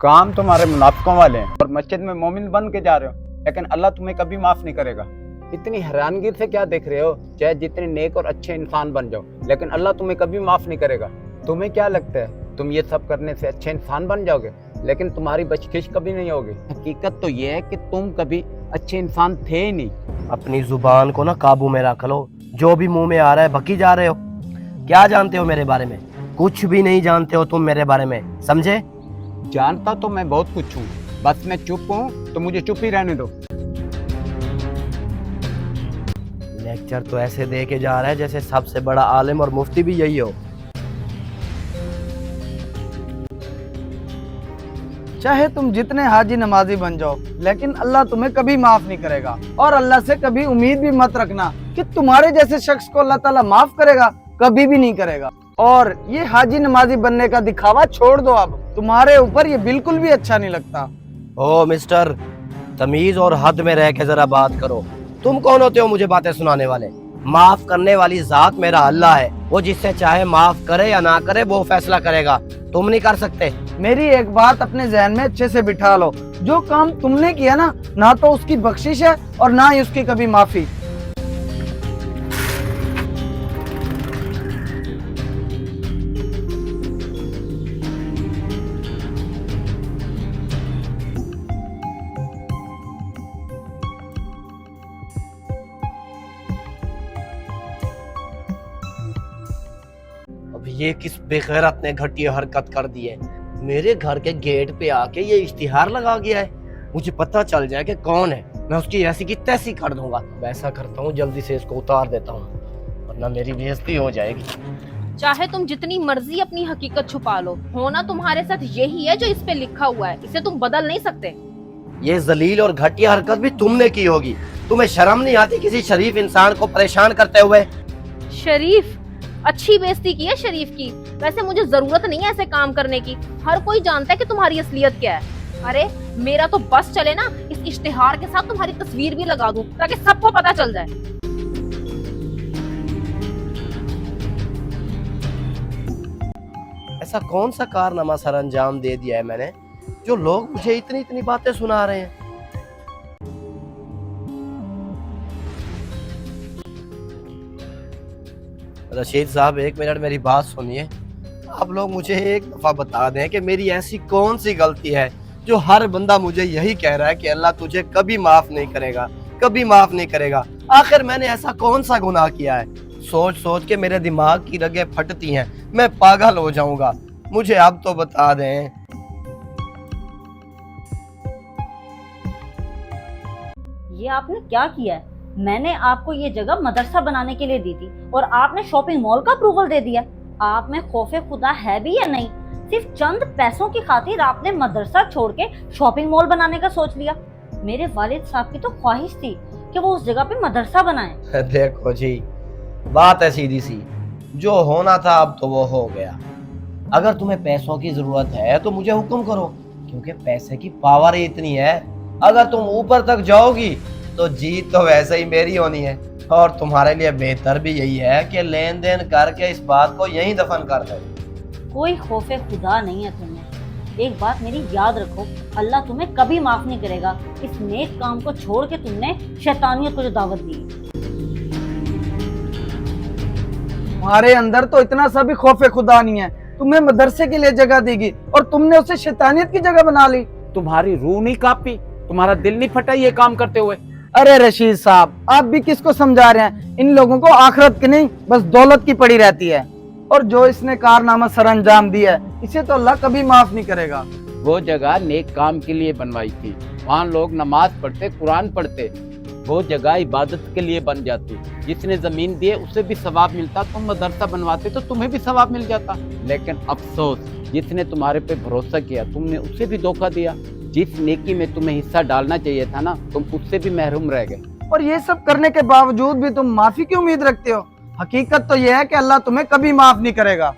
काम तुम्हारे मुनाफिकों वाले हैं और मस्जिद में मोमिन बन के जा रहे हो, लेकिन अल्लाह तुम्हें कभी माफ नहीं करेगा। इतनी हैरानगी से क्या देख रहे हो? चाहे जितने नेक और अच्छे इंसान बन जाओ, लेकिन अल्लाह तुम्हें कभी माफ नहीं करेगा। तुम्हें क्या लगता है तुम ये सब करने से अच्छे इंसान बन जाओगे, लेकिन तुम्हारी बचकिश कभी नहीं होगी। हकीकत तो ये है कि तुम कभी अच्छे इंसान थे ही नहीं। अपनी जुबान को ना काबू में रख लो। जो भी मुंह में आ रहा है बकी जा रहे हो। क्या जानते हो मेरे बारे में? कुछ भी नहीं जानते हो तुम मेरे बारे में, समझे? जानता तो मैं बहुत कुछ हूँ, बस मैं चुप हूँ तो मुझे चुप ही रहने दो। लेक्चर तो ऐसे दे के जा रहा है जैसे सबसे बड़ा आलिम और मुफ्ती भी यही हो। चाहे तुम जितने हाजी नमाजी बन जाओ, लेकिन अल्लाह तुम्हें कभी माफ नहीं करेगा। और अल्लाह से कभी उम्मीद भी मत रखना कि तुम्हारे जैसे शख्स को अल्लाह ताला माफ करेगा, कभी भी नहीं करेगा। और ये हाजी नमाजी बनने का दिखावा छोड़ दो, अब तुम्हारे ऊपर ये बिल्कुल भी अच्छा नहीं लगता। ओ मिस्टर, तमीज और हद में रह के जरा बात करो। तुम कौन होते हो मुझे बातें सुनाने वाले? माफ करने वाली जात मेरा अल्लाह है। वो जिससे चाहे माफ करे या ना करे वो फैसला करेगा, तुम नहीं कर सकते। मेरी एक बात अपने जहन में अच्छे से बिठा लो, जो काम तुमने किया ना तो उसकी बख्शिश है और ना ही उसकी कभी माफी। अब ये किस बेगैरत ने घटिया हरकत कर दी है? मेरे घर के गेट पे आके ये इश्तिहार लगा गया है। मुझे पता चल जाए कि कौन है, मैं उसकी ऐसी की तैसी कर दूंगा। वैसा करता हूँ, जल्दी से इसको उतार देता हूँ, वरना मेरी बेइज्जती हो जाएगी। चाहे तुम जितनी मर्जी अपनी हकीकत छुपा लो, होना तुम्हारे साथ यही है जो इस पे लिखा हुआ है, इसे तुम बदल नहीं सकते। ये जलील और घटिया हरकत भी तुमने की होगी। तुम्हें शर्म नहीं आती किसी शरीफ इंसान को परेशान करते हुए? शरीफ? अच्छी बेइज्जती की है शरीफ की। वैसे मुझे जरूरत नहीं है ऐसे काम करने की, हर कोई जानता है कि तुम्हारी असलियत क्या है। अरे मेरा तो बस चले ना, इस इश्तिहार के साथ तुम्हारी तस्वीर भी लगा दूं ताकि सबको पता चल जाए। ऐसा कौन सा कारनामा सर अंजाम दे दिया है मैंने जो लोग मुझे इतनी इतनी बातें सुना रहे हैं? रशीद साहब, एक मिनट मेरी बात सुनिए। आप लोग मुझे एक दफा बता दें कि मेरी ऐसी कौन सी गलती है जो हर बंदा मुझे यही कह रहा है कि अल्लाह तुझे कभी माफ नहीं करेगा, कभी माफ नहीं करेगा। आखिर मैंने ऐसा कौन सा गुनाह किया है? सोच सोच के मेरे दिमाग की रगें फटती हैं, मैं पागल हो जाऊंगा। मुझे अब तो बता दें। ये आपने क्या किया है? मैंने आपको ये जगह मदरसा बनाने के लिए दी थी और आपने शॉपिंग मॉल का अप्रूवल दे दिया। आप में खौफे खुदा है भी या नहीं? सिर्फ चंद पैसों की खातिर आपने मदरसा छोड़ के शॉपिंग मॉल बनाने का सोच लिया। मेरे वालिद साहब की तो ख्वाहिश थी कि वो उस जगह पे मदरसा बनाए। देखो जी, बात है सीधी सी, जो होना था अब तो वो हो गया। अगर तुम्हें पैसों की जरूरत है तो मुझे हुक्म करो, क्योंकि पैसे की पावर ही इतनी है। अगर तुम ऊपर तक जाओगी तो जीत तो वैसे ही मेरी होनी है। और तुम्हारे लिए बेहतर भी यही है कि लेन देन करके इस बात को यहीं दफन कर दो। कोई खौफे खुदा नहीं है तुम्हें। एक बात मेरी याद रखो, अल्लाह तुम्हें कभी माफ नहीं करेगा इस नेक काम को छोड़ के तुमने शैतानियत को जो दावत दी। तुम्हारे अंदर तो इतना सा भी खौफे खुदा नहीं है। तुम्हें मदरसे के लिए जगह देगी और तुमने उसे शैतानियत की जगह बना ली। तुम्हारी रूह नहीं कांपी, तुम्हारा दिल नहीं फटा ये काम करते हुए? अरे रशीद साहब, आप भी किसको समझा रहे हैं? इन लोगों को आखिरत की नहीं, बस दौलत की पड़ी रहती है। और जो इसने कारनामा सर अंजाम दिया है, इसे तो अल्लाह कभी माफ नहीं करेगा। वो जगह नेक काम के लिए बनवाई थी, वहाँ लोग नमाज पढ़ते, कुरान पढ़ते। वो जगह इबादत के लिए बन जाती। जिसने जमीन दी है उसे भी सवाब मिलता, तुम मदरसा बनवाते तो तुम्हें भी सवाब मिल जाता। लेकिन अफसोस, जिसने तुम्हारे पे भरोसा किया तुमने उसे भी धोखा दिया। जिस नेकी में तुम्हें हिस्सा डालना चाहिए था ना, तुम उससे भी महरूम रह गए। और ये सब करने के बावजूद भी तुम माफी की उम्मीद रखते हो। हकीकत तो यह है कि अल्लाह तुम्हें कभी माफ नहीं करेगा।